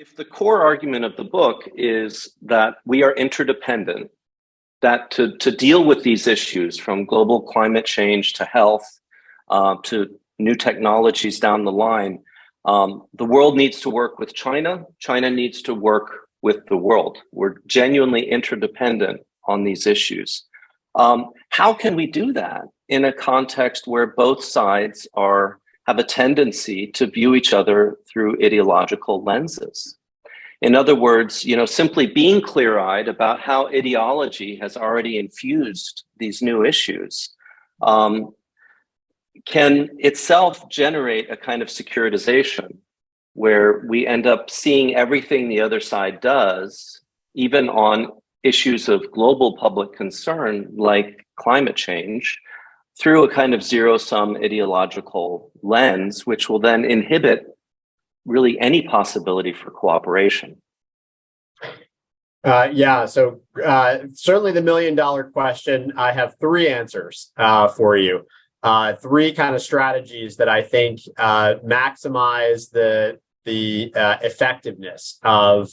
If the core argument of the book is that we are interdependent, that to deal with these issues, from global climate change to health, to new technologies down the line, the world needs to work with China. China needs to work with the world. We're genuinely interdependent on these issues. How can we do that in a context where both sides have a tendency to view each other through ideological lenses? In other words, simply being clear-eyed about how ideology has already infused these new issues can itself generate a kind of securitization where we end up seeing everything the other side does, even on issues of global public concern like climate change, through a kind of zero-sum ideological lens, which will then inhibit really any possibility for cooperation. So certainly the million-dollar question. I have three answers for you. Three kind of strategies that I think maximize the effectiveness of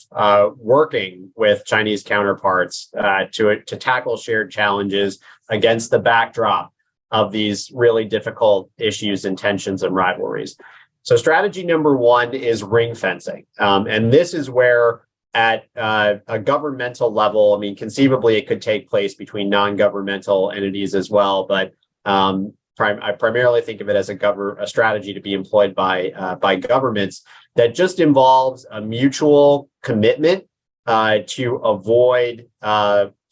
working with Chinese counterparts to tackle shared challenges against the backdrop of these really difficult issues and tensions and rivalries. So strategy number one is ring fencing. And this is where at a governmental level, I mean, conceivably it could take place between non-governmental entities as well, but I primarily think of it as a strategy to be employed by governments that just involves a mutual commitment to avoid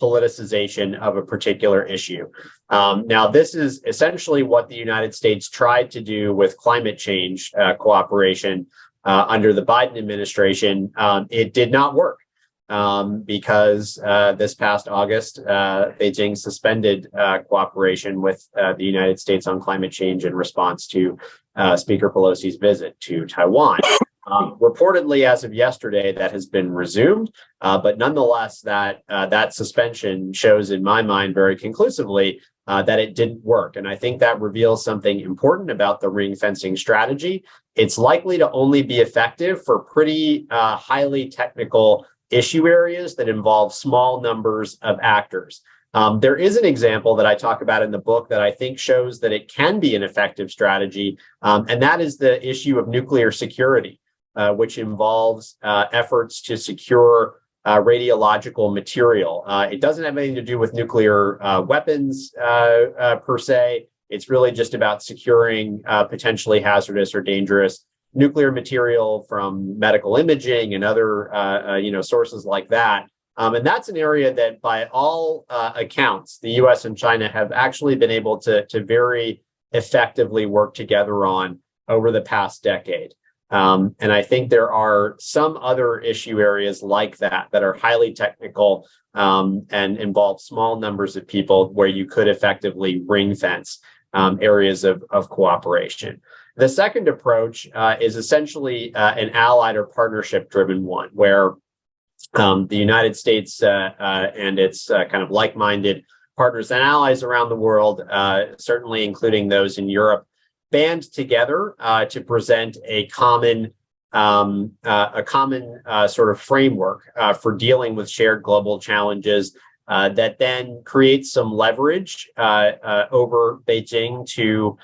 politicization of a particular issue. Now, this is essentially what the United States tried to do with climate change cooperation under the Biden administration. It did not work because this past August, Beijing suspended cooperation with the United States on climate change in response to Speaker Pelosi's visit to Taiwan. Reportedly, as of yesterday, that has been resumed, but nonetheless, that suspension shows, in my mind, very conclusively that it didn't work. And I think that reveals something important about the ring fencing strategy. It's likely to only be effective for pretty highly technical issue areas that involve small numbers of actors. There is an example that I talk about in the book that I think shows that it can be an effective strategy, and that is the issue of nuclear security, which involves efforts to secure radiological material. It doesn't have anything to do with nuclear weapons per se. It's really just about securing potentially hazardous or dangerous nuclear material from medical imaging and other sources like that. And that's an area that, by all accounts, the U.S. and China have actually been able to very effectively work together on over the past decade. And I think there are some other issue areas like that are highly technical and involve small numbers of people where you could effectively ring fence areas of cooperation. The second approach is essentially an allied or partnership-driven one, where the United States and its kind of like-minded partners and allies around the world, certainly including those in Europe, band together to present a common sort of framework for dealing with shared global challenges that then creates some leverage over Beijing to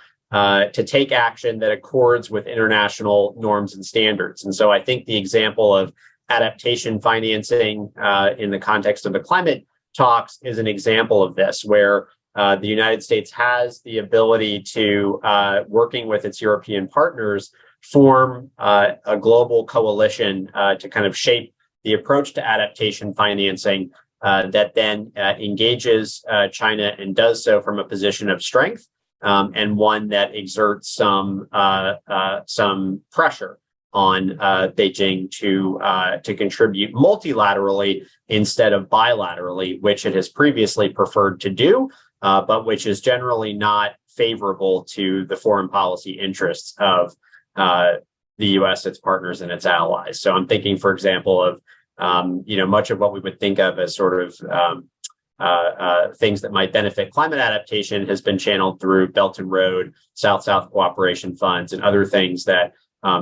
take action that accords with international norms and standards. And so I think the example of adaptation financing in the context of the climate talks is an example of this, where the United States has the ability to, working with its European partners, form a global coalition to kind of shape the approach to adaptation financing that then engages China and does so from a position of strength, and one that exerts some pressure on Beijing to contribute multilaterally instead of bilaterally, which it has previously preferred to do, but which is generally not favorable to the foreign policy interests of the U.S., its partners, and its allies. So I'm thinking, for example, of much of what we would think of as sort of things that might benefit climate adaptation has been channeled through Belt and Road, South-South cooperation funds, and other things that,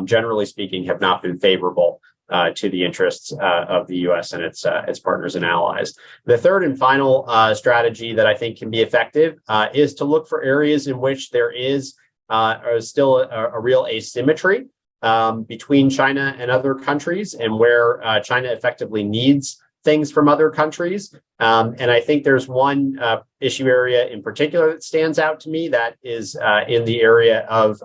generally speaking, have not been favorable to the interests of the U.S. and its partners and allies. The third and final strategy that I think can be effective is to look for areas in which there is still a real asymmetry between China and other countries, and where China effectively needs things from other countries. And I think there's one issue area in particular that stands out to me, that is in the area of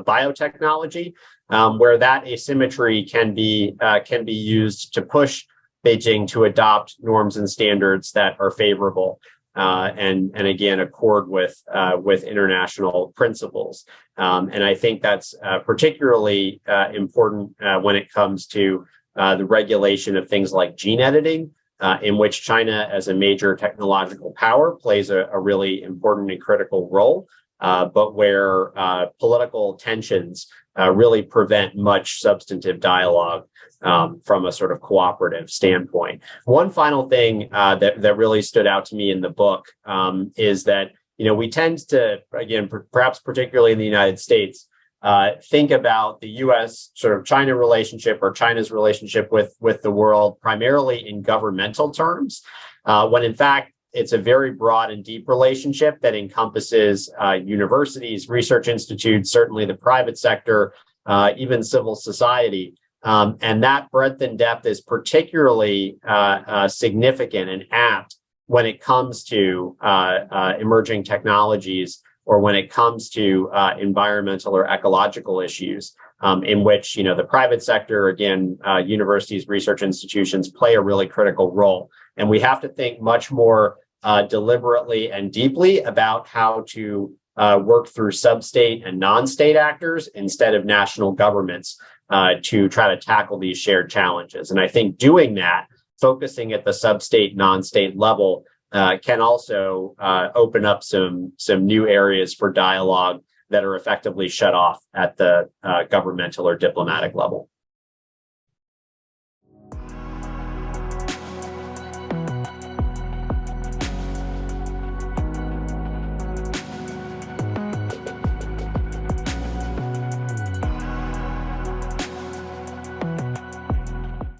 biotechnology, where that asymmetry can be used to push Beijing to adopt norms and standards that are favorable and again accord with international principles. And I think that's particularly important when it comes to the regulation of things like gene editing, in which China, as a major technological power, plays a really important and critical role, but where political tensions really prevent much substantive dialogue from a sort of cooperative standpoint. One final thing that really stood out to me in the book is that, we tend to, again, perhaps particularly in the United States, think about the U.S. sort of China relationship, or China's relationship with the world, primarily in governmental terms, when in fact it's a very broad and deep relationship that encompasses universities, research institutes, certainly the private sector, even civil society. And that breadth and depth is particularly significant and apt when it comes to emerging technologies, or when it comes to environmental or ecological issues, in which, the private sector, again, universities, research institutions play a really critical role. And we have to think much more deliberately and deeply about how to work through sub-state and non-state actors instead of national governments to try to tackle these shared challenges. And I think doing that, focusing at the sub-state, non-state level, can also open up some new areas for dialogue that are effectively shut off at the governmental or diplomatic level.